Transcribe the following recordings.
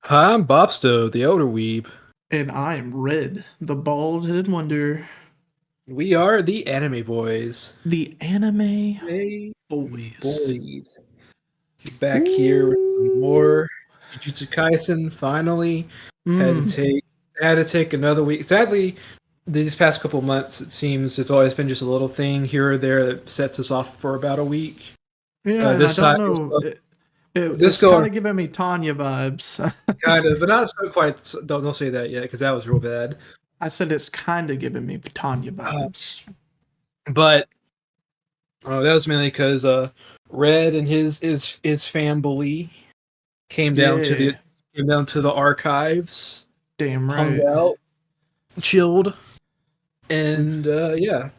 Hi, I'm Bobsto, the Elder Weeb. And I am Red, the bald-headed wonder, We are the Anime Boys. the anime Hey, boys. boys. Back here with some Ooh. more Jujutsu Kaisen. Finally, had to Mm. take had to take another week. Sadly, these past couple months, it seems it's always been just a little thing here or there that sets us off for about a week. Yeah, and I This time, don't know. this It's kind go of giving me Tanya vibes. kind of, but not so quite. Don't say that yet because that was real bad. I said it's kind of giving me Tanya Uh, vibes. but Oh, that was mainly because Red and his family came down to the Yeah, archives, damn hung right. out, chilled, We, and yeah.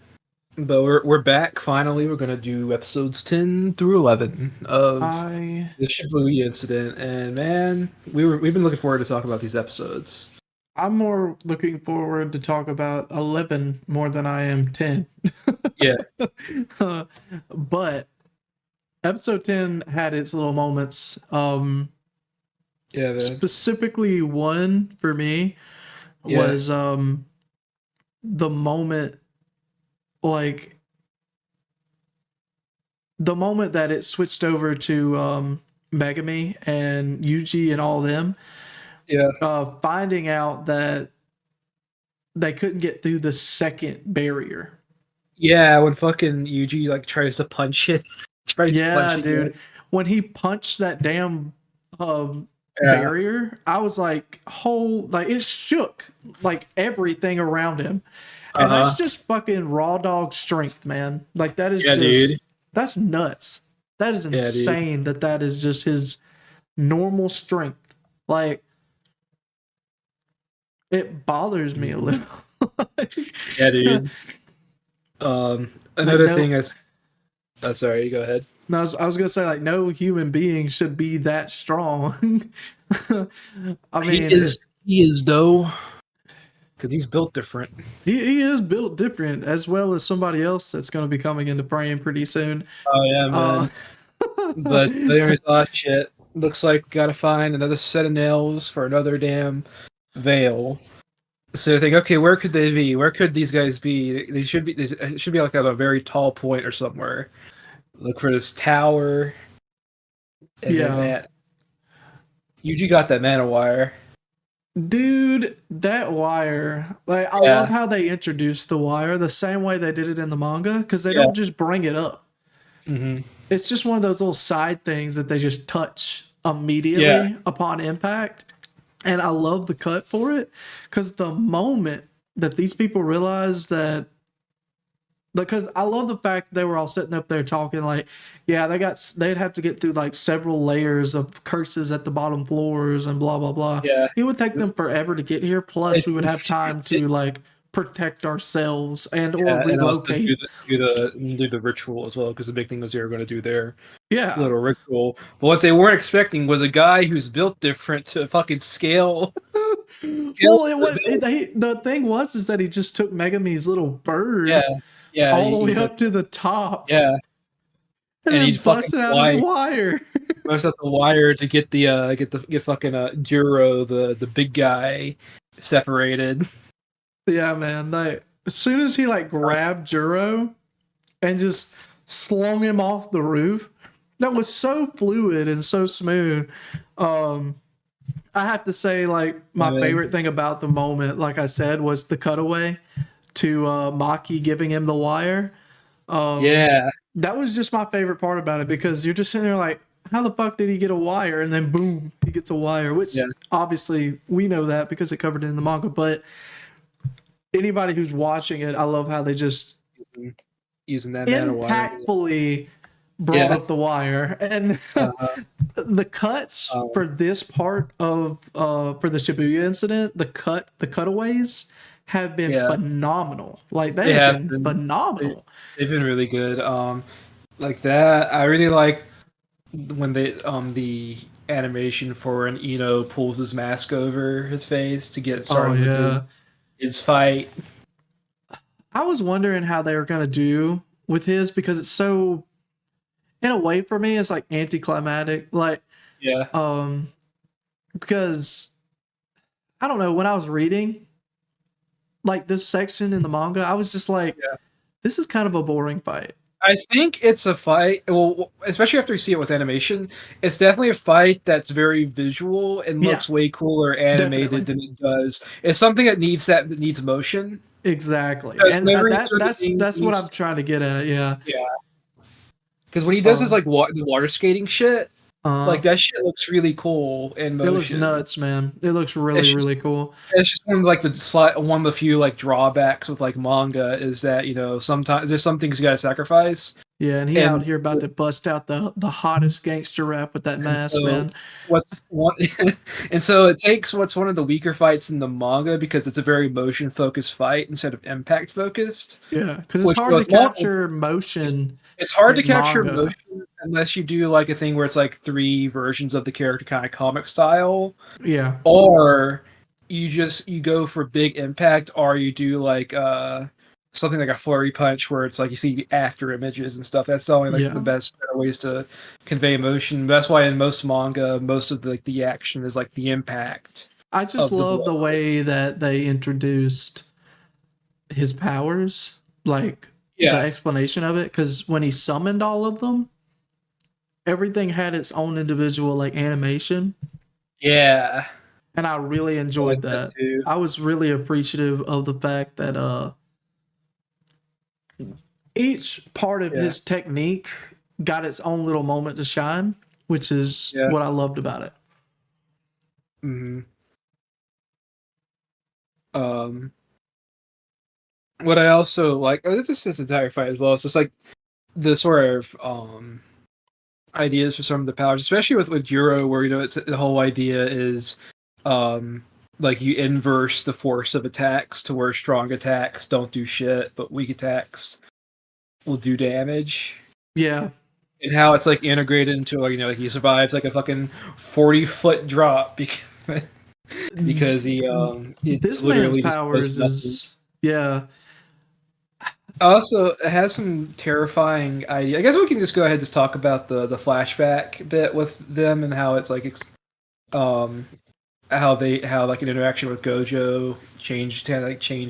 But we're back finally. We're gonna do episodes 10 through 11 of I the Shibuya Incident, and man, we've been looking forward to talk about these episodes. I'm more looking forward to talk about 11 more than I am 10. Yeah, Uh, but episode 10 had its little moments. yeah, man. Specifically one for me Yeah, was the moment, like the moment that it switched over to Megami and Yuji and all them, yeah, finding out that they couldn't get through the second barrier. yeah. When fucking Yuji like tries to punch it, tries Yeah, punching it. dude, when he punched that damn Yeah. barrier, I was like, whole, like it shook like everything around him. Uh And that's huh. just fucking raw dog strength, man. Like that is Yeah, dude. that's nuts. That is Yeah, dude. insane that is just his normal strength. Like it bothers me a Mhm. little. Yeah, like, dude. like Another no thing is, oh, sorry, you go ahead. no, I was gonna say like no human being should be that strong. I He mean, is, he is though, because he's built different. he is built different as well as somebody else that's going to be coming into frame pretty soon. Oh yeah, Uh, man. But anyways, oh shit. Looks like gotta find another set of nails for another damn veil. So I think, okay, where could they be? Where could these guys be? They should be like at a very tall point or somewhere. Look for this tower, and then yeah, that. Yuji got that mana wire. dude, that wire, like I love Yeah, how they introduced the wire the same way they did it in the manga because they yeah. don't just bring it up. Hmm. It's just one of those little side things that they just touch Yeah, immediately upon impact. And I love the cut for it because the moment that these people realize that, because I love the fact that they were all sitting up there talking like, yeah, they'd have to get through like several layers of curses at the bottom floors and blah blah blah. yeah. It would take them forever to get here. Plus, we would have time It, to like protect ourselves and or Yeah, and also relocate. do the ritual as well, because the big thing was they were going to do their Yeah. little ritual. But what they weren't expecting was a guy who's built different to fucking scale Well, it the was build. the thing was is that he just took Megumi's little Yeah, bird yeah, all the he way took, up to the top yeah, and and he then fucking busted out his wire wire. burst out the wire to get fucking Juro, the big guy, separated. Yeah, man. Like as soon as he like grabbed Juro and just slung him off the roof, that was so fluid and so smooth. Um, I have to say, like Yeah, my man. favorite thing about the moment, like I said, was the cutaway to Maki giving him the wire. Um, Yeah, that was just my favorite part about it because you're just sitting there like, how the fuck did he get a wire? And then boom, he gets a wire, which yeah. obviously we know that because it covered it in the manga. But anybody who's watching it, I love how they just Using that mana wire. impactfully brought Yeah. up the wire and Uh, the cuts um, for this part of for the Shibuya incident, the cutaways have been yeah. phenomenal. Like they They have have been been. They, phenomenal. they've been really good. Like that. I really like when the animation for when Ino pulls his mask over his face to get Oh started with yeah. his fight. I was wondering how they were gonna do with his because it's so in a way for me it's like anticlimactic. Like Yeah. um because I don't know, when I was reading like this section in the manga, I was just like, Yeah. this is kind of a boring fight. I think it's a fight. Well, especially after you see it with animation, it's definitely a fight that's very visual and Yeah, looks way cooler animated definitely. than it does. It's something that needs motion. Exactly. Because And whenever he's that sort of that's what I'm trying to get at. Yeah. yeah. Because when he does his Uh, like the water skating shit, uh like that shit looks really cool in it looks motion. nuts, man. It looks really, It's just really cool. it's just one of like one of the few like drawbacks with like manga is that sometimes there's some things you gotta sacrifice. Yeah, and he out And here about to bust out the hottest gangster rap with that and mask, so man. what's one and so it takes what's one of the weaker fights in the manga because it's a very motion focused fight instead of impact focused. Yeah, because it's Which hard to goes well. capture It's, motion it's hard to in capture manga. motion unless you do like a thing where it's like three versions of the character kind of comic style, Yeah, or you go for big impact, or you do like something like a flurry punch where it's like you see after images and stuff. That's only like the yeah. best ways to convey emotion. That's why in most manga, most of the action is like the impact I just of the love blow. the way that they introduced his powers, like the Yeah, explanation of it. Because when he summoned all of them, everything had its own individual like animation, yeah, and I really I like enjoyed that that. too. I was really appreciative of the fact that each part of Yeah, his technique got its own little moment to shine, which is yeah. what I loved about it. hmm Um, what I also like, just this entire fight as well. It's just like the sort of ideas for some of the powers, especially with Juro, where it's the whole idea is um like you inverse the force of attacks to where strong attacks don't do shit, but weak attacks will do damage. Yeah. And how it's like integrated into like like he survives like a fucking 40-foot drop because it's This man's literally just does powers nothing. is, yeah. Also, it has some terrifying idea. I guess we can just go ahead and just talk about the flashback bit with them and how it's like um how like an interaction with Gojo changes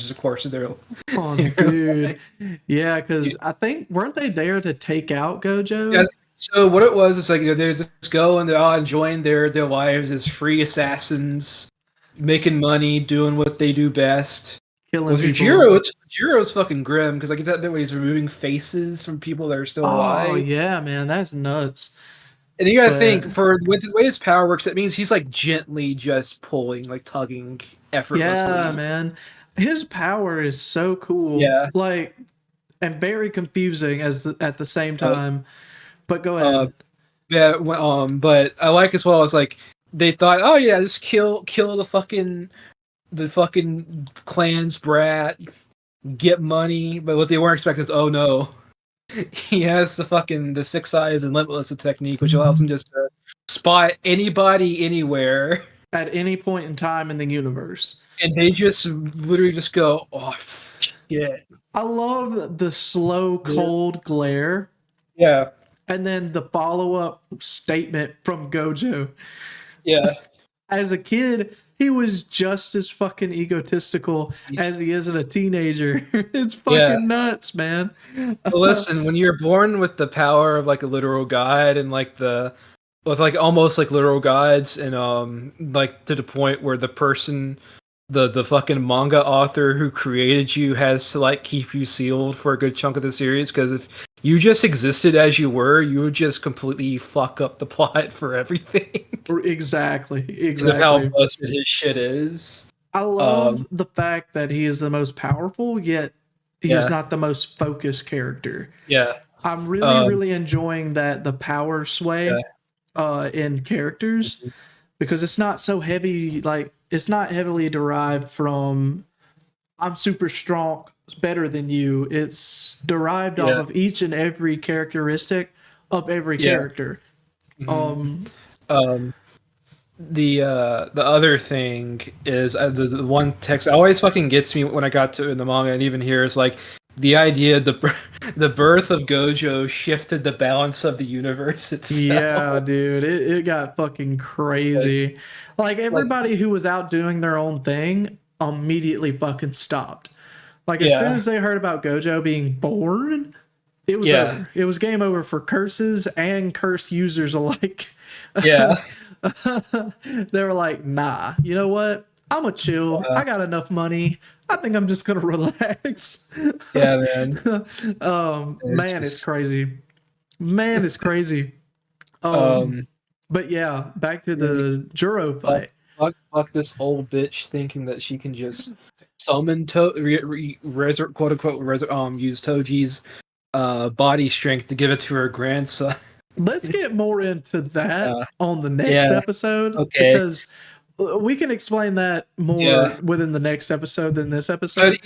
the course of their Oh, their dude. life. Yeah, because I think, weren't they there to take out Yeah. Gojo? So what it was is like they're just going, they're all enjoying their lives as free assassins, making money, doing what they do best. Killing With people. Jiro's fucking grim because like that bit where he's removing faces from people that are still Oh, alive. yeah, man. That's nuts. And you gotta But think for with the way his power works, that means he's like gently just pulling, like tugging yeah, effortlessly. man. His power is so cool. Yeah. Like, and very confusing at the same Uh, time. But go uh, ahead. yeah. But I like as well as like they thought, oh yeah, just kill the fucking clan's brat, get money. But what they weren't expecting is, oh no, he has the six eyes and limitless technique, which allows him just to spot anybody anywhere. At any point in time in the universe. And they just literally just go, oh shit. I love the slow, cold glare. Yeah, And then the follow up statement from Gojo. yeah. As a kid, he was just as fucking egotistical as he is as a teenager. It's Yeah. fucking nuts, man. But listen, when you're born with the power of like a literal god and like with like almost like literal gods and like to the point where the person the fucking manga author who created you has to like keep you sealed for a good chunk of the series because if you just existed as you were, you would just completely fuck up the plot for everything. Exactly. Because of how Exactly. busted his shit is. I love the fact that he is the most powerful, yet he is Yeah, not the most focused character. yeah, I'm really, um, really enjoying the power yeah, sway in characters mhm, because it's not so heavy, like it's not heavily derived from I'm super strong, better than you. It's derived off yeah, of each and every characteristic of every yeah. character. Mhm. Um, Um, the other thing is the one text always fucking gets me when I got to in the manga and even here is like the idea the birth of Gojo shifted the balance of the universe itself. Yeah, dude, it got fucking crazy. Like everybody who was out doing their own thing immediately fucking stopped. Like as soon Yeah. as they heard about Gojo being born, it was Yeah. over. It was game over for curses and curse users alike. Yeah. They were like, nah, you know what? I'm a chill. I got enough money. I think I'm just gonna relax. Yeah, man. Man, it's crazy. Man, it's crazy. Um, But yeah, back to yeah, the Juro fight. fuck this old bitch thinking that she can just summon quote unquote use Toji's body strength to give it to her grandson. Let's get more into that on the next Yeah. episode Okay. because we can explain that more within the next episode than this episode.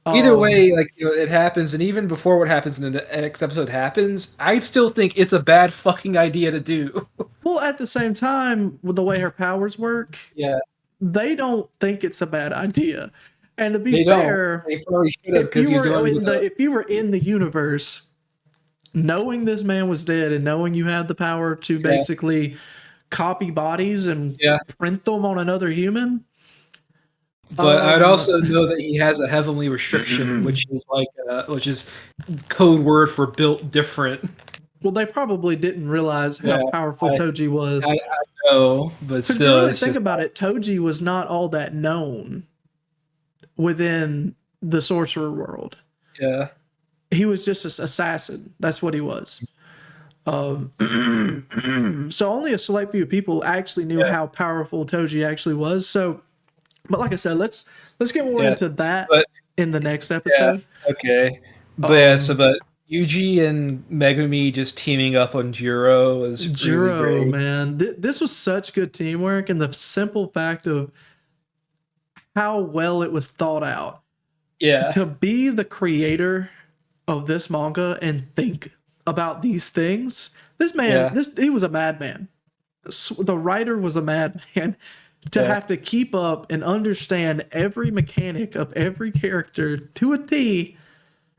But either way, like it happens, and even before what happens in the next episode happens, I still think it's a bad fucking idea to do. Well, at the same time, with the way her powers work, they don't think it's a bad idea. And to be fair, they probably should have because if you were in the universe, knowing this man was dead and knowing you had the power to basically copy bodies and print them on another human. But I'd also know that he has a heavenly restriction, which is code word for built different. Well, they probably didn't realize how powerful Toji was. I know, but still, really think about it. Toji was not all that known within the sorcerer world. Yeah, he was just an assassin. That's what he was. So only a select few people actually knew how powerful Toji actually was. So, but like I said, let's get more into that in the next episode. Yeah, okay. But but Yuji and Megumi just teaming up on Juro is really great. Man. This was such good teamwork, and the simple fact of how well it was thought out. Yeah. To be the creator of this manga and think about these things, this man, he was a madman. The writer was a madman. To have to keep up and understand every mechanic of every character to a T.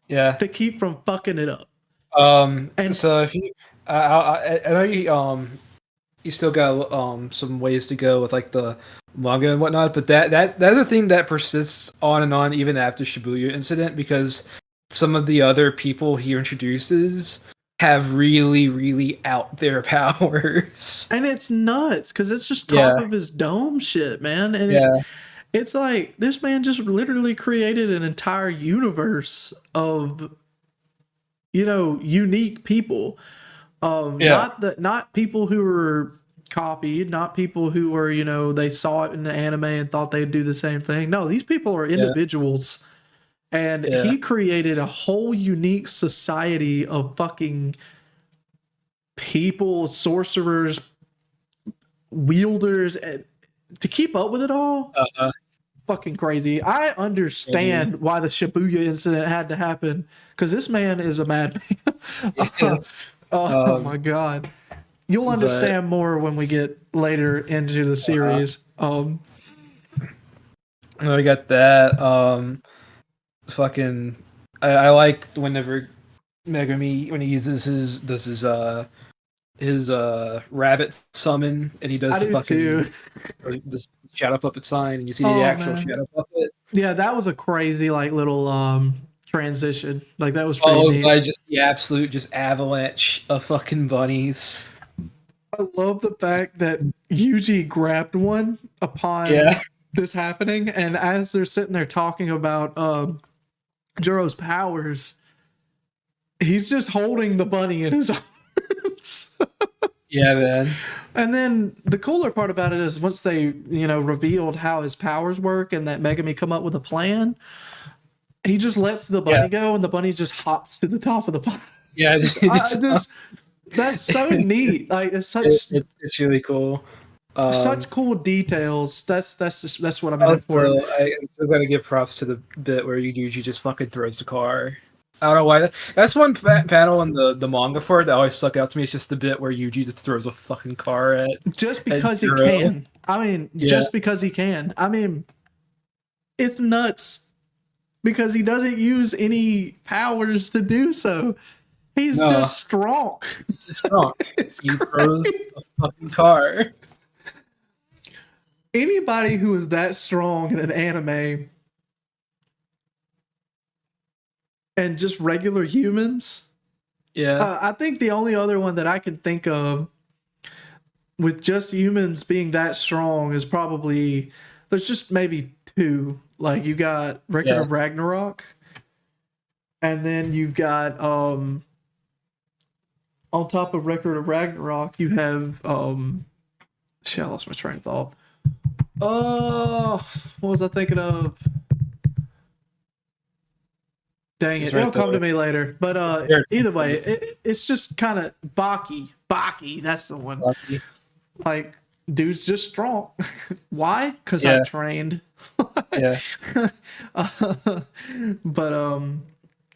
Yeah. To keep from fucking it up. And so if you, I know you still got some ways to go with like the manga and whatnot, but that's a thing that persists on and on even after Shibuya Incident, because some of the other people he introduces have really, really out there powers. And it's nuts because it's just top of his dome shit, man. And it's like this man just literally created an entire universe of, unique people. Not people who were copied, not people who were, they saw it in the anime and thought they'd do the same thing. No, these people are individuals. And he created a whole unique society of fucking people, sorcerers, wielders, and to keep up with it all. Fucking crazy. I understand why the Shibuya Incident had to happen, because this man is a madman. Oh my god. You'll understand more when we get later into the series. I got that. Fucking I like whenever Megumi, when he uses his rabbit summon, and he does the fucking this shadow puppet sign, and you see the actual shadow puppet. Yeah, that was a crazy little transition. Like that was pretty neat. By just the absolute avalanche of fucking bunnies. I love the fact that Yuji grabbed one upon this happening, and as they're sitting there talking about Juro's powers, he's just holding the bunny in his arms. Yeah, man. And then the cooler part about it is once they, revealed how his powers work and that Megumi come up with a plan, he just lets the bunny go, and the bunny just hops to the top of the pile. Yeah, that's so neat. Like it's really cool. Such cool details. That's what I'm in it for. I'm still gotta give props to the bit where Yuji just fucking throws the car. I don't know why. That's one panel in the manga for it that always stuck out to me. It's just the bit where Yuji just throws a fucking car at. Just because he can. I mean, just because he can. I mean, it's nuts because he doesn't use any powers to do so. He's No, just strong. he's strong. It's He great. throws a fucking car. Anybody who is that strong in an anime and just regular humans, Yeah, I think the only other one that I can think of with just humans being that strong is probably there's just maybe two. Like you got Record yeah. of Ragnarok, and then you got on top of Record of Ragnarok, you have shit, I lost my train of thought. Oh, what was I thinking of? Dang it, He's right it'll come to there. me later. But There, either way, it's just kind of Baki. Baki, that's the one. Lucky. Like, dude's just strong. Why? Because I Yeah, trained. yeah. But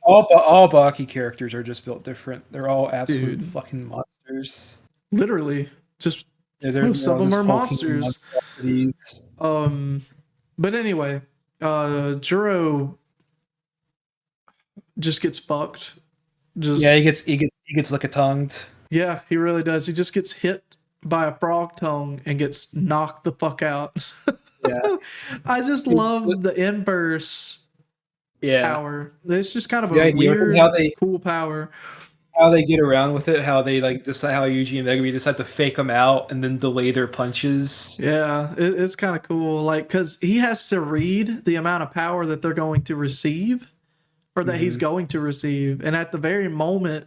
All Baki characters are just built different. They're all absolute dude, fucking monsters. literally, just most They're of all them just are hulking monsters. monstrosities. But anyway, Juro just gets fucked. Yeah, Just he gets lick tongued. yeah, he really does. He just gets hit by a frog tongue and gets knocked the fuck out. Yeah, I just love the inverse yeah. power. It's just kind of The a idea of weird, cool power. how they get around with it, how they like decide how Yuji and Megumi decide to fake them out and then delay their punches. Yeah, it's kind of cool. Like, because he has to read the amount of power that they're going to receive or that he's Mhm. going to receive. And at the very moment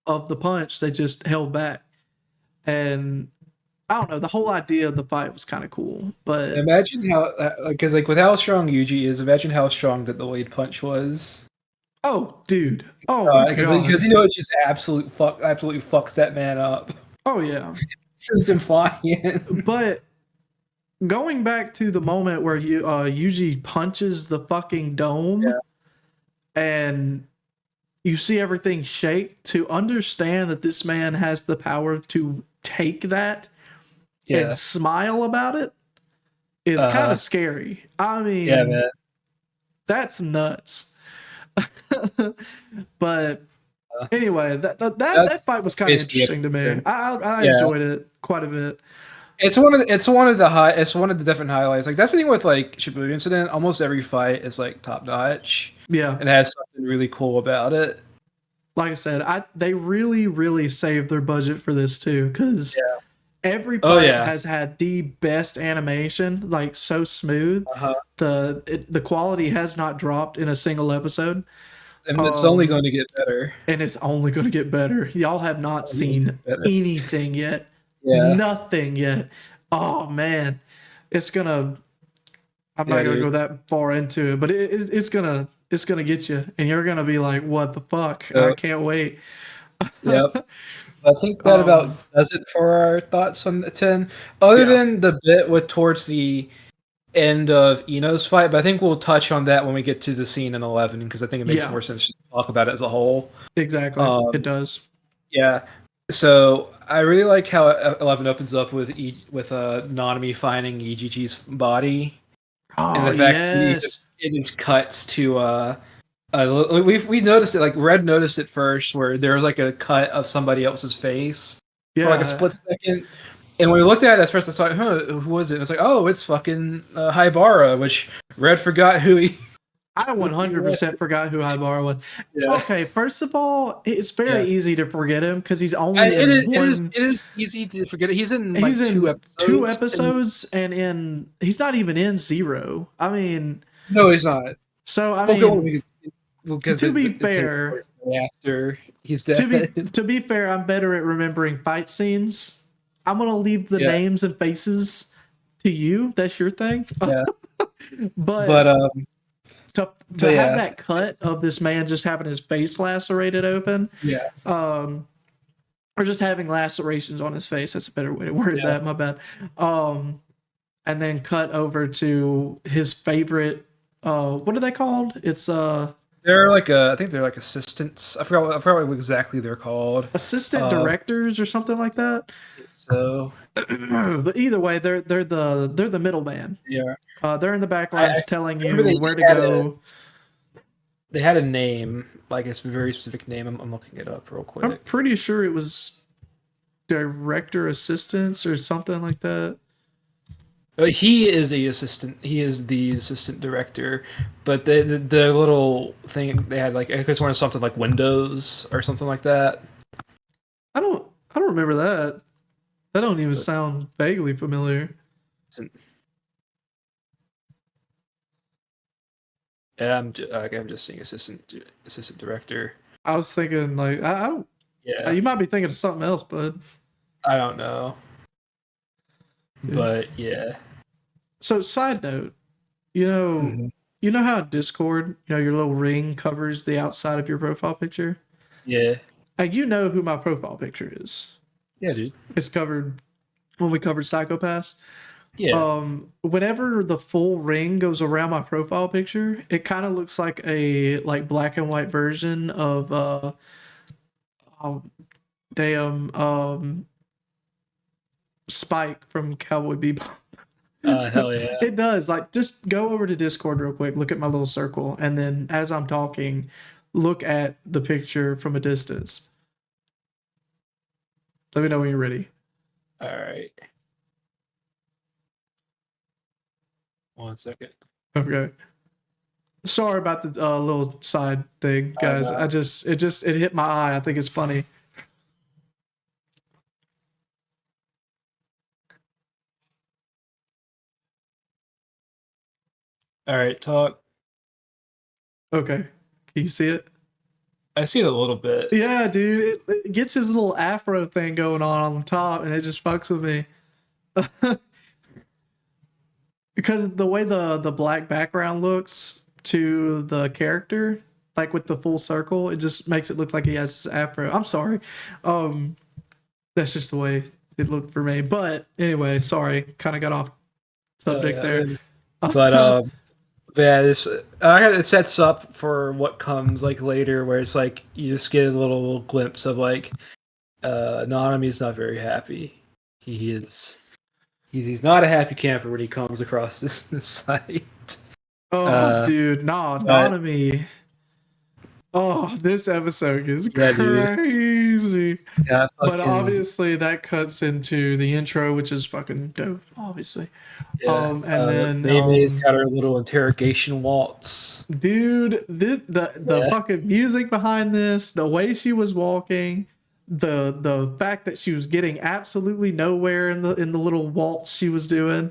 of the punch, they just held back. And I don't know, the whole idea of the fight was kind of cool. But Imagine how, because like with how strong Yuji is, imagine how strong that delayed punch was. oh, dude. Oh my Because God. you know it just absolutely fucks that man up. Oh, yeah. Sends him flying. But going back to the moment where Yuji punches the fucking dome Yeah. and you see everything shake, to understand that this man has the power to take that Yeah, and smile about it is kind of scary. I mean, yeah, man. that's nuts. But anyway, That's that fight was kind of basically interesting to me. everything. I Yeah. enjoyed it quite a bit. It's one of the different highlights. Like that's the thing with like Shibuya Incident. Almost every fight is like top notch Yeah, and has something really cool about it. like I said, they really saved their budget for this too, because Yeah. every Oh fight yeah. has had the best animation, like so smooth. Uh-huh. The quality has not dropped in a single episode. And it's only going to get better. And it's only going to get better. Y'all have not Only gonna seen get better. anything yet. Yeah. Nothing yet. Oh man, it's gonna. I'm Yeah, not gonna dude. go that far into it, but it's gonna get you, and you're gonna be like, "What the fuck?" I So, can't wait. yep. I think that about Um, does it for our thoughts on the 10. Other yeah, than the bit with towards the end of Ino's fight, but I think we'll touch on that when we get to the scene in 11 because I think it makes yeah, more sense to talk about it as a whole. exactly. It Um, does. yeah. So I really like how 11 opens up with Nanami finding EGG's body, and Oh the fact that yes, it just cuts to we noticed it, like Red noticed it first, where there was like a cut of somebody else's face for like a yeah. split second. And when we looked at it at first, I thought, huh, who was it? And it's like, oh, it's fucking Haibara, which Red forgot who he, I who he was. 100% forgot who Haibara was. Yeah. Okay, first of all, it's very Yeah. easy to forget him because he's only in one. It is easy to forget it. He's in like He's in two and episodes, and he's not even in zero. I mean, no, he's not. so I Pokemon mean, because to be it takes fair, place after he's to be dead. to be fair, I'm better at remembering fight scenes. I'm gonna leave the Yeah, names and faces to you. That's your thing. yeah. But But to but have yeah, that cut of this man just having his face lacerated open, yeah, um, or just having lacerations on his face. That's a better way to word yeah. that. My bad. And then cut over to his favorite. What are they called? It's They're like I think they're like assistants. I forgot what exactly they're called. assistant Uh, directors or something like that. so But either way, they're the middleman. yeah, They're in the back I lines telling remember you they where to had a go. They had a name, like it's a very specific name. I'm looking it up real I'm quick. pretty sure it was director assistants or something like that. He is a assistant. He is the assistant director, but the little thing they had, like I guess one of something like Windows or something like that. I don't remember that. That don't even But sound vaguely familiar. yeah, I'm just seeing assistant director. I was thinking like I don't. Yeah, You might be thinking of something else, but I don't know, yeah. but yeah. So side note, you know, Mhm. you know how Discord, your little ring covers the outside of your profile picture. Yeah, Like you know who my profile picture is. yeah, dude. It's covered when we covered Psychopaths. Yeah. Whenever the full ring goes around my profile picture, it kind of looks like a black and white version of oh, damn Spike from Cowboy Bebop. Hell yeah. It does. Like, just go over to Discord real quick, look at my little circle, and then as I'm talking, look at the picture from a distance. Let me know when you're ready. All right. 1 second. Okay. Sorry about the little side thing, guys. know. It hit my eye. I think it's funny. All right, talk. Okay. Can you see it? I see it a little bit. Yeah, dude. It gets his little afro thing going on the top, and it just fucks with me. Because the way the black background looks to the character, like with the full circle, it just makes it look like he has his afro. I'm sorry. That's just the way it looked for me. But anyway, sorry. Kind of got off subject there. But yeah, it sets up for what comes like later, where it's like you just get a little glimpse of like Nanami's not very happy. He is he's not a happy camper when he comes across this site. Dude, no, But Nanami. Oh, this episode is yeah, dude. crazy. Yeah, But fucking obviously that cuts into the intro, which is fucking dope, obviously. yeah. And then Nami's got her little interrogation waltz. dude, the Yeah. fucking music behind this, the way she was walking, the fact that she was getting absolutely nowhere in the little waltz she was doing.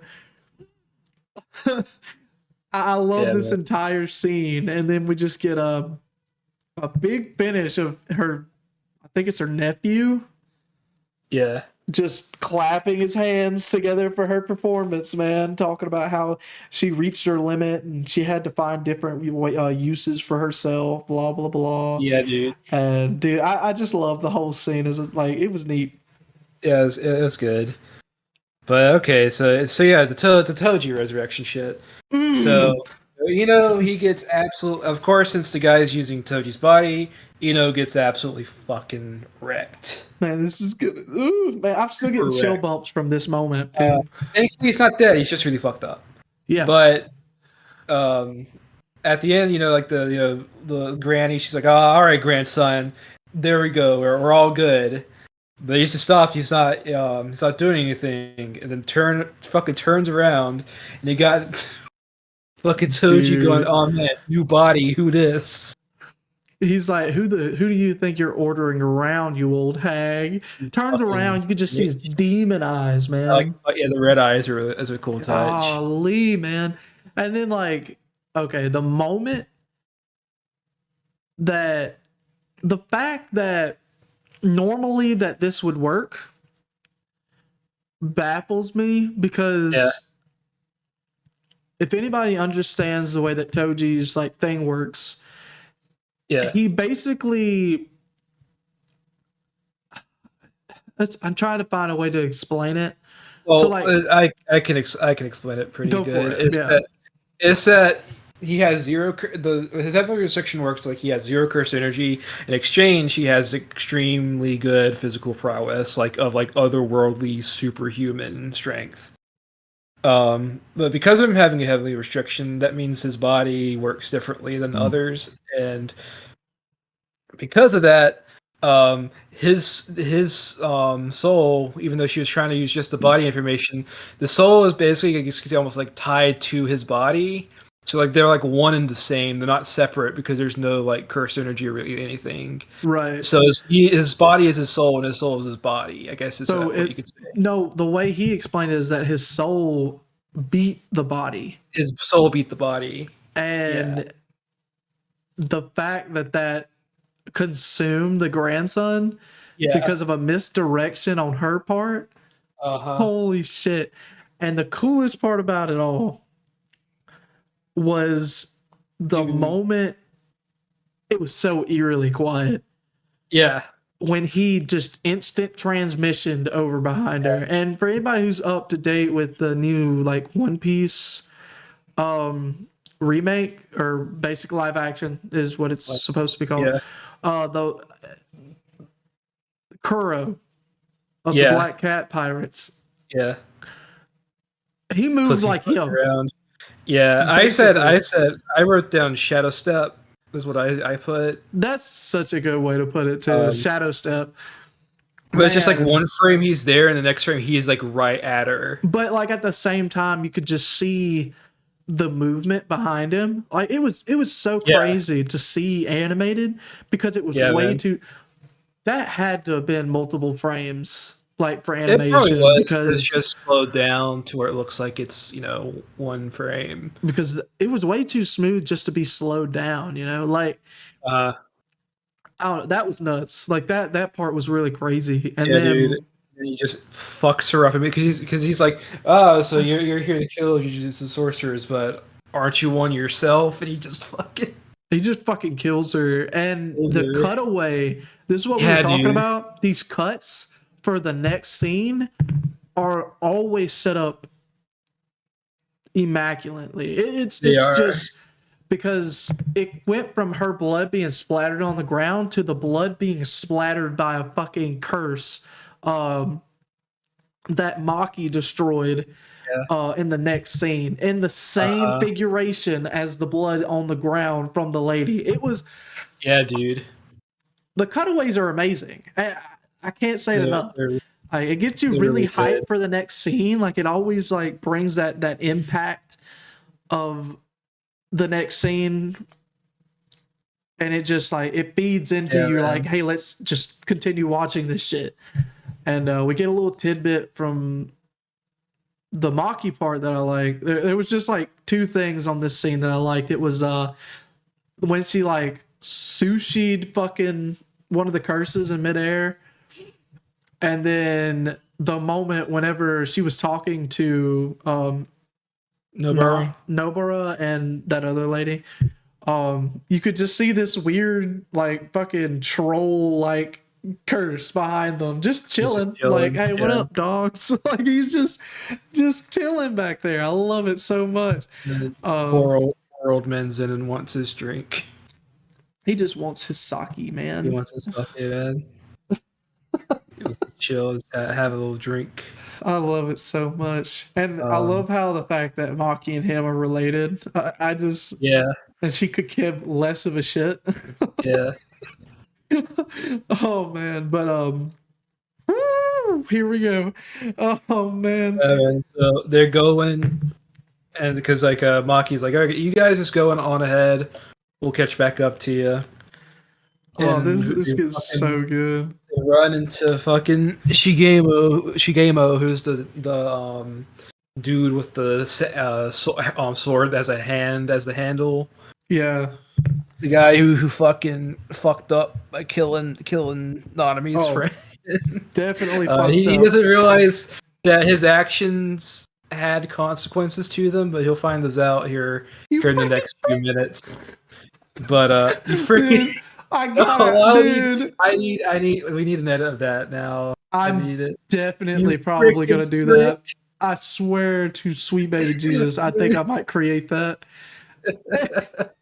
I love Yeah, this man. entire scene, and then we just get a big finish of her. I think it's her nephew Yeah. just clapping his hands together for her performance, man, talking about how she reached her limit and she had to find different uses for herself, blah blah blah. Yeah, dude. And dude, I just love the whole scene. It was neat. Yeah, it was good. But okay, so yeah, the Toji resurrection shit. So he gets absolute. Of course, since the guy's using Toji's body, gets absolutely fucking wrecked. Man, this is good. Ooh, man, I'm still getting chill Correct. bumps from this moment, dude. Thankfully, he's not dead. He's just really fucked up. Yeah, But at the end, like the granny, she's like, "Oh, all right, grandson, there we go. We're all good." But he's just stopped. He's not doing anything, and then fucking turns around, and you got fucking Toji dude. going, "Oh man, new body, who this?" He's like, who do you think you're ordering around, you old hag? Turns around, you can just see his demon eyes, man. Yeah, the red eyes are a cool touch. Golly, man. And then okay, the moment that the fact that normally that this would work baffles me because if anybody understands the way that Toji's thing works, he basically I'm trying to find a way to explain it. Well, So I can explain it pretty go good. for it. It's that he has his heavy restriction works like he has zero curse energy. In exchange, he has extremely good physical prowess, of otherworldly superhuman strength. But because of him having a heavy restriction, that means his body works differently than others, and because of that, his soul, even though she was trying to use just the body information, the soul is basically, I guess, almost like tied to his body. So like they're like one and the same. They're not separate because there's no like cursed energy or really anything. Right. So his body is his soul, and his soul is his body. I guess is So what you could say. no, the way he explained it is that his soul beat the body, His soul beat the body, and the fact that consumed the grandson because of a misdirection on her part. Holy shit. And the coolest part about it all was the moment it was so eerily quiet. Yeah. When he just instant transmissioned over behind her. And for anybody who's up to date with the new like One Piece remake or basic live action is what it's supposed to be called. The Kuro of the Black Cat Pirates. Yeah. He moves like him. Around. Yeah, basically. I wrote down Shadow Step is what I put. That's such a good way to put it too. Shadow Step. But it's just like one frame he's there, and the next frame he is like right at her. But like at the same time, you could just see the movement behind him. Like it was so crazy to see animated because it was way too. That had to have been multiple frames. Like for animation, it probably was, because it's just slowed down to where it looks like it's one frame, because it was way too smooth just to be slowed down. Like I don't know, that was nuts. Like that part was really crazy. And then dude, he just fucks her up because he's like, oh, so you're here to kill Jujutsu sorcerers, but aren't you one yourself? And he just fucking kills her. And the cutaway. This is what we were talking about. These cuts for the next scene are always set up immaculately. It's just because it went from her blood being splattered on the ground to the blood being splattered by a fucking curse that Maki destroyed in the next scene in the same figuration as the blood on the ground from the lady. It was dude. The cutaways are amazing. I can't say it enough. It gets you really hyped for the next scene. Like it always like brings that impact of the next scene, and it just like it feeds into you like, hey, let's just continue watching this shit. And we get a little tidbit from the Maki part that I like. There was just like two things on this scene that I liked. It was when she like sushi'd fucking one of the curses in midair. And then the moment whenever she was talking to Nobara and that other lady, you could just see this weird like fucking troll like curse behind them, just chilling. Like, hey, what up, dogs? Like he's just chilling back there. I love it so much. Poor old man's in and wants his drink. He just wants his sake, man. He wants his sake, man. He wants to chill, have a little drink. I love it so much. And I love how the fact that Maki and him are related. I just... Yeah. And she could give less of a shit. Yeah. Oh, man. But, here we go. Oh, man. So they're going... And because, like, Maki's like, okay, you guys just going on ahead. We'll catch back up to you. Oh, this gets so good. They run into fucking Shigemo, who's the dude with the sword as the handle. Yeah. The guy who fucking fucked up by killing Nanami's friend. Definitely fucked up. He doesn't realize that his actions had consequences to them, but he'll find those out here in the next few minutes. But you freaking... Dude, I got it, dude. We need an edit of that now. I'm definitely probably going to do that. I swear to sweet baby Jesus, I think I might create that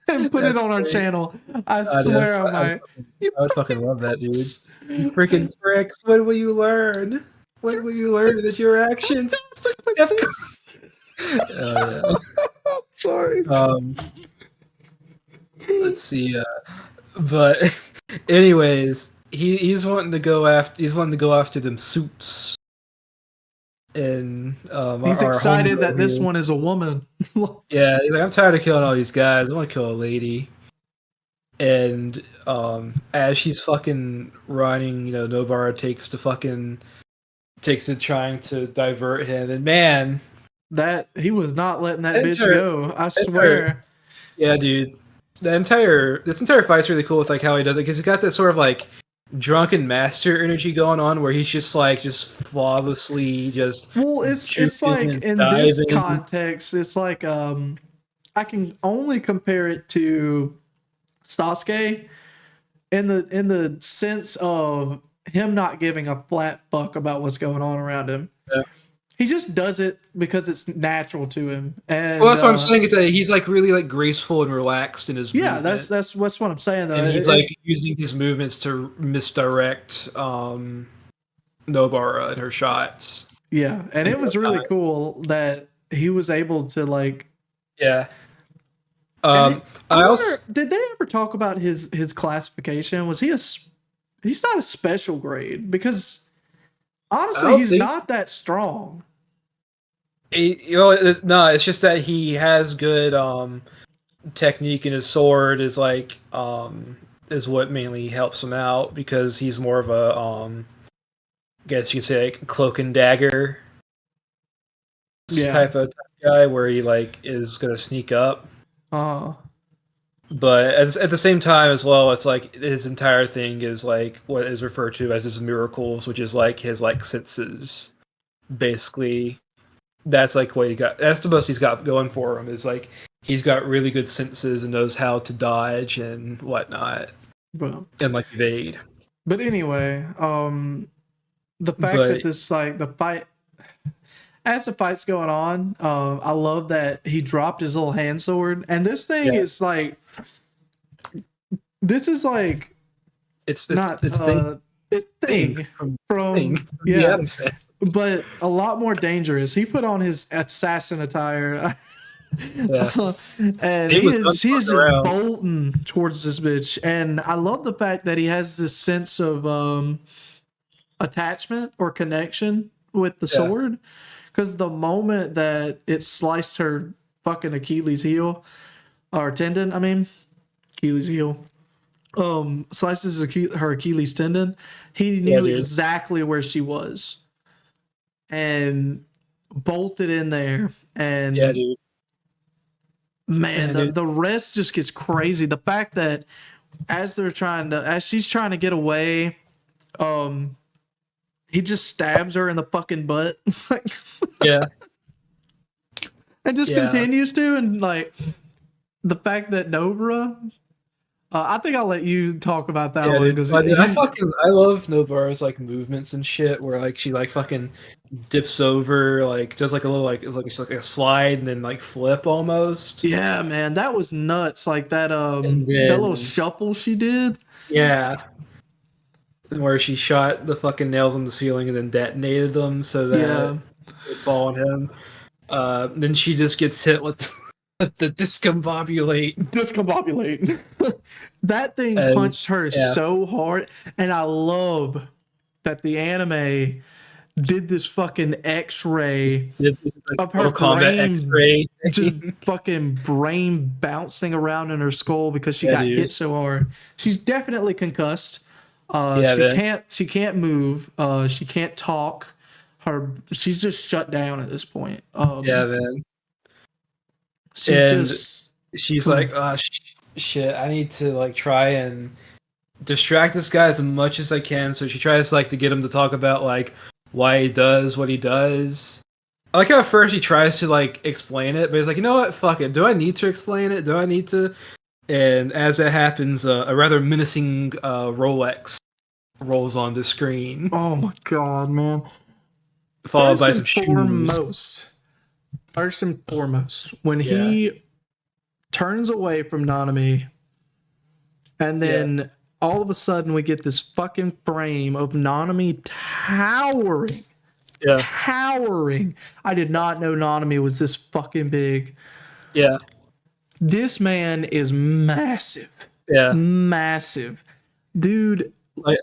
and put it on our channel. I swear I might. I would fucking love that, dude. You freaking pricks. When will you learn? When will you learn that your actions Oh Sorry. yeah. Let's see. But anyways, he's wanting to go after them suits in He's our excited homegirl that this here. one is a woman. Yeah, he's like, I'm tired of killing all these guys. I want to kill a lady. And as she's fucking running, Nobara takes to trying to divert him. And man, That he was not letting that bitch entire, go. I entire swear. yeah, dude. This entire fight's really cool with like how he does it because he's got this sort of like drunken master energy going on where he's just flawlessly just Well, it's juking like and in this diving. context, it's like I can only compare it to Sasuke in the sense of him not giving a flat fuck about what's going on around him. Yeah. He just does it because it's natural to him. Well, And that's what I'm saying is that he's like really like graceful and relaxed in his yeah, movement, that's what I'm saying though. and he's like using his movements to misdirect Nobara and her shots. Yeah, and In it real was really time. cool that he was able to like. Yeah. And I I also wonder, did they ever talk about his classification? Was he he's not a special grade because I honestly, don't he's think not that strong. no, it's just that he has good technique, and his sword is like is what mainly helps him out because he's more of a I guess you could say like cloak and dagger Yeah. type guy where he like is gonna sneak up. Uh, But at the same time as well, it's like his entire thing is like what is referred to as his miracles, which is like his like senses. Basically, that's like what he got. That's the most he's got going for him. Is like he's got really good senses and knows how to dodge and whatnot well, and like evade. but anyway, the fact that But this like the fight as the fight's going on, I love that he dropped his little hand sword, and this thing yeah, is like this is like not it's it's thing thing from from thing. yeah, Yeah, but a lot more dangerous. He put on his assassin attire, yeah. and He was done he is fucking just around. bolting towards this bitch. And I love the fact that he has this sense of attachment or connection with the Yeah, sword, because the moment that it sliced her fucking Achilles heel or tendon, I mean Achilles heel, slices her Achilles tendon, he yeah, knew dude. exactly where she was and bolted in there. Yeah, And dude. man, And dude, the rest just gets crazy. The fact that as she's trying to get away, um, he just stabs her in the fucking butt, like, yeah, and just yeah. continues to, and like the fact that Nobra. I think I'll let you talk about that Yeah, one dude. because Dude, he. I love Nobara's like movements and shit where like she like fucking dips over, like does like a little like it's like a slide and then like flip almost. Yeah, man, that was nuts. Like And that little then shuffle she did. yeah, where she shot the fucking nails on the ceiling and then detonated them so that Yeah, it fall on him. Then she just gets hit with the discombobulate discombobulate. That thing as punched her yeah. so hard, and I love that the anime did this fucking X-ray Like of her Mortal Kombat brain, X-ray just thing. fucking brain bouncing around in her skull because she Yeah, got dude. hit so hard. She's definitely concussed. Yeah, man. She can't move. She can't talk. She's just shut down at this point. Yeah, man. She's And just she's like, oh, shit, I need to like try and distract this guy as much as I can. So she tries like to get him to talk about like why he does what he does. I like how at first he tries to like explain it, but he's like, you know what, fuck it. Do I need to explain it? Do I need to? And as that happens, a rather menacing Rolex rolls on the screen, oh my god, man. followed by some shoes. First and foremost, when Yeah, he turns away from Nanami, and yeah, then all of a sudden we get this fucking frame of Nanami Yeah. towering. I did not know Nanami was this fucking big. Yeah. This man is massive. Yeah. Massive. Dude. Like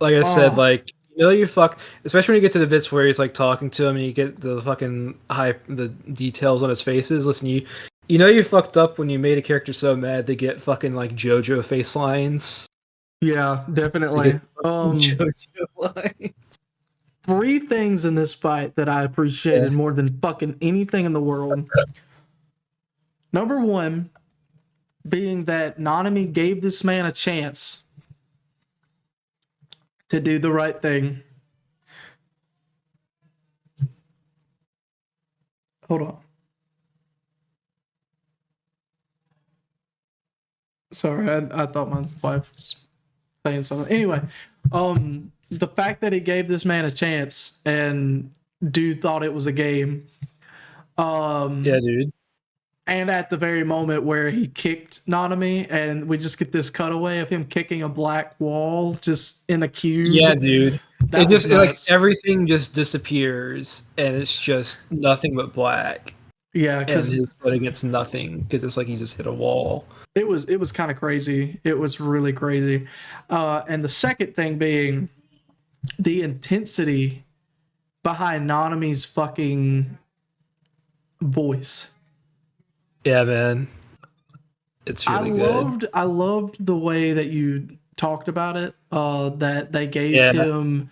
I said, like you fuck, especially when you get to the bits where he's like talking to him and you get the fucking the details on his faces. Listen, you fucked up when you made a character so mad they get fucking like JoJo face lines. Yeah, definitely. JoJo lines. 3 things in this fight that I appreciated more than fucking anything in the world. Number 1 being that Nanami gave this man a chance to do the right thing. Hold on. Sorry, I thought my wife was saying something. Anyway, the fact that he gave this man a chance and dude thought it was a game. Yeah, dude. And at the very moment where he kicked Nanami, and we just get this cutaway of him kicking a black wall just in a cube. Yeah, dude. That it just nuts. like everything just disappears and it's just nothing but black. Yeah, because his footing gets nothing because it's like he just hit a wall. It was kind of crazy. It was really crazy. And the second thing being the intensity behind Nanami's fucking voice. Yeah, man. It's really good. I loved the way that you talked about it. That they gave him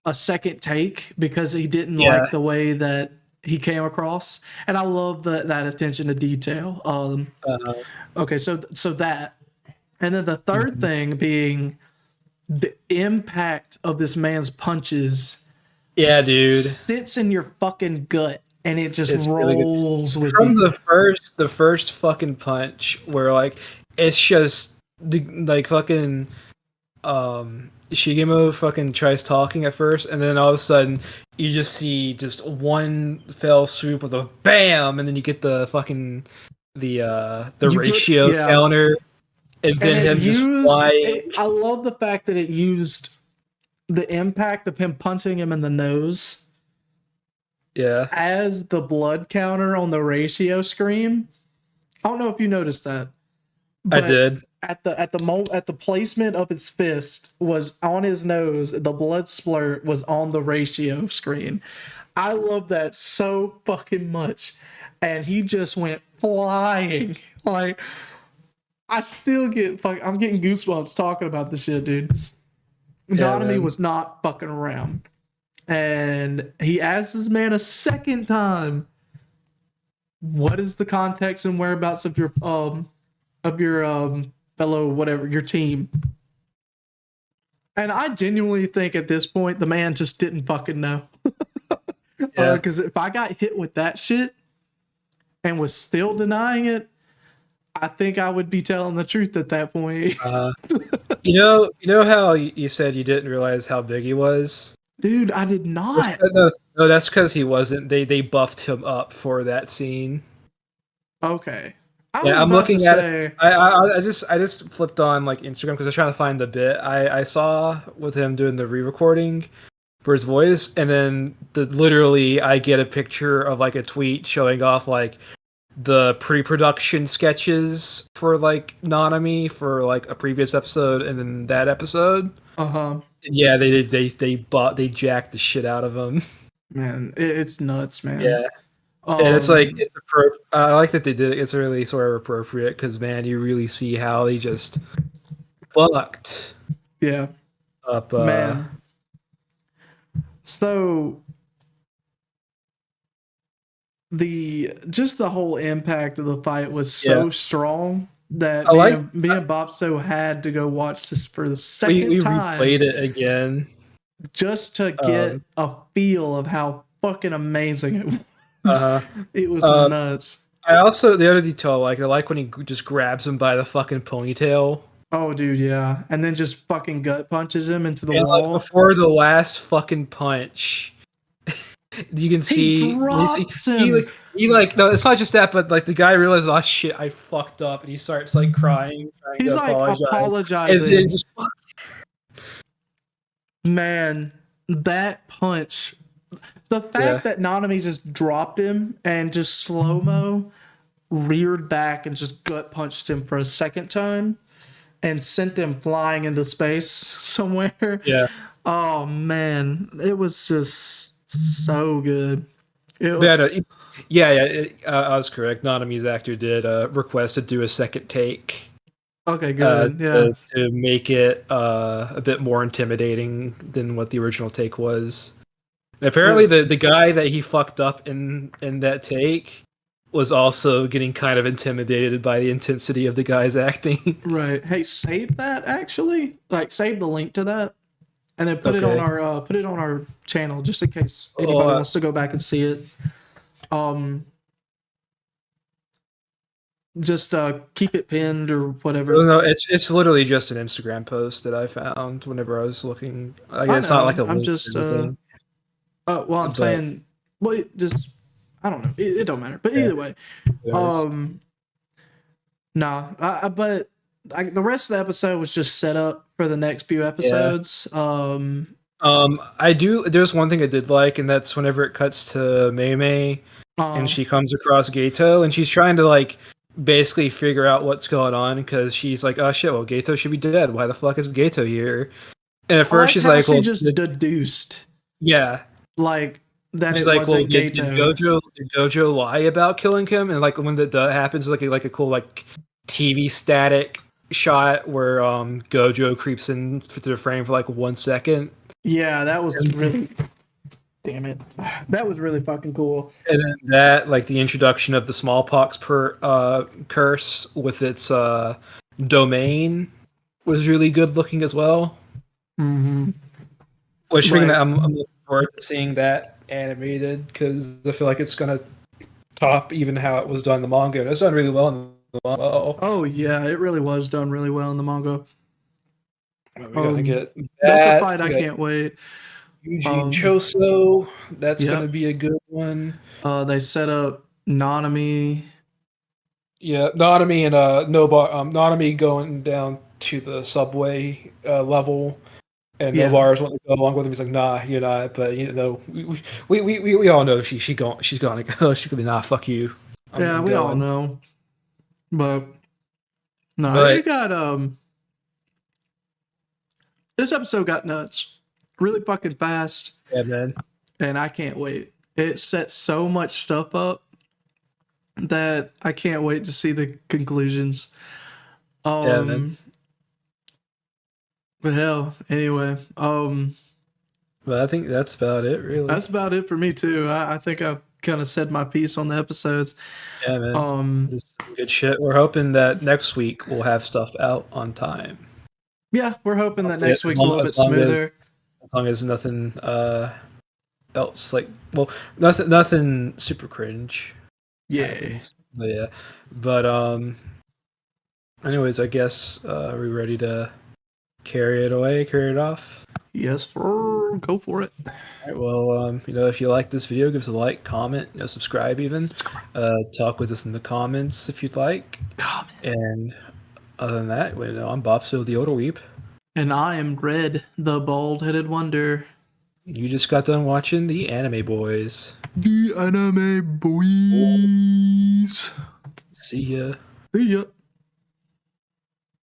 a second take because he didn't like the way that he came across, and I love that attention to detail. Okay, so that, and then the third thing being the impact of this man's punches. Yeah, dude, sits in your fucking gut, and it just rolls with from you. the first fucking punch, where like it's just like fucking Shigemo fucking tries talking at first, and then all of a sudden you just see just one fell swoop with a bam, and then you get the fucking the ratio counter, and then him just flying. I love the fact that it used the impact of him punching him in the nose, as the blood counter on the ratio screen. I don't know if you noticed that. I did. At the placement of his fist was on his nose. The blood splurt was on the ratio screen. I love that so fucking much, and he just went flying. Like, I still I'm getting goosebumps talking about this shit, dude. Nanami was not fucking around, and he asked this man a second time, "What is the context and whereabouts of your fellow whatever, your team?" And I genuinely think at this point the man just didn't fucking know. Because if I got hit with that shit and was still denying it, I think I would be telling the truth at that point. You know how you said you didn't realize how big he was? Dude, I did not. No, that's because he wasn't. They buffed him up for that scene. Okay. I'm looking at it. I just flipped on like Instagram because I was trying to find the bit I saw with him doing the re-recording for his voice, and then literally I get a picture of like a tweet showing off like the pre-production sketches for like Nanami for like a previous episode and then that episode. Yeah, they jacked the shit out of him. Man, it's nuts, man. Yeah. And it's like I like that they did it. It's really sort of appropriate because man, you really see how they just fucked. Yeah. Up, man. So the whole impact of the fight was so strong that me and Bobso had to go watch this for the second time. We replayed it again just to get a feel of how fucking amazing it was. It was nuts. I also, the other detail, I like when he just grabs him by the fucking ponytail. Oh, dude, yeah. And then just fucking gut punches him into the wall. Like, before the last fucking punch, you can see he drops him. He no, it's not just that, but like the guy realizes, oh shit, I fucked up, and he starts like crying. He's like apologizing. And then just, man, that punch, the fact Yeah. that Nanami just dropped him and just slow mo reared back and just gut punched him for a second time and sent him flying into space somewhere. Yeah. Oh man, it was just so good. Yeah, no, I was correct. Nanami's actor did request to do a second take Okay, good. Yeah. to make it a bit more intimidating than what the original take was. And apparently, the guy that he fucked up in that take was also getting kind of intimidated by the intensity of the guy's acting. Right. Hey, save that actually. Like save the link to that and then put it on Okay. our channel just in case anybody Oh, wants to go back and see it. Just keep it pinned or whatever. no, it's literally just an Instagram post that I found whenever I was looking. I guess it's not like know. a I'm link just or anything. well, I'm But saying well it just I don't know. It don't matter. But yeah, either way, anyways. but the rest of the episode was just set up for the next few Yeah. episodes. I do. There's one thing I did like, and that's whenever it cuts to Mei and she comes across Gato, and she's trying to like basically figure out what's going on because she's like, "Oh shit! Well, Gato should be dead. Why the fuck is Gato here?" And at I first liked she's how like, she "Well, just deduced yeah." like that She's it like, "Well, wasn't did Gato. Gojo lie about killing him?" And like when that happens, like a cool like TV static shot where Gojo creeps in through the frame for like 1 second. Yeah, that was really damn it. That was really fucking cool. And then that, like the introduction of the smallpox curse with its domain, was really good looking as well. Mm-hmm. Which Like, I'm looking forward to seeing that animated because I feel like it's gonna top even how it was done in the manga. And it's done really well in the manga. oh yeah, it really was done really well in the manga. We gotta get That's a that. fight I can't wait. Eugene Choso, that's Yep. gonna be a good one. They set up Nanami. Yeah, Nanami and Nobar. Nanami going down to the subway level, and Yeah. Nobar's wanting to go along with him. He's like, "Nah, you're not." But you know, we all know she's gonna go. She could be, "Nah, fuck you." Yeah, we all know. But no, But it got this episode got nuts. Really fucking fast. yeah, man. And I can't wait. It sets so much stuff up that I can't wait to see the conclusions. Yeah, man. But hell, anyway, But I think that's about it, really. that's about it for me too. I think I've kind of said my piece on the episodes. Yeah, man. This is some good shit. We're hoping that next week we'll have stuff out on time. Yeah, we're hoping that next week's a little bit smoother. As long as nothing else, like, well, nothing super cringe. Yeah. Happens. But yeah. But anyways, I guess are we ready to carry it off? Yes, go for it. All right, well, if you like this video, give us a like, comment, subscribe even. Talk with us in the comments if you'd like. Comment. And other than that, I'm Bobso the Odor Weep. And I am Red, the bald-headed wonder. You just got done watching the Anime Boys. The Anime Boys. See ya. See ya.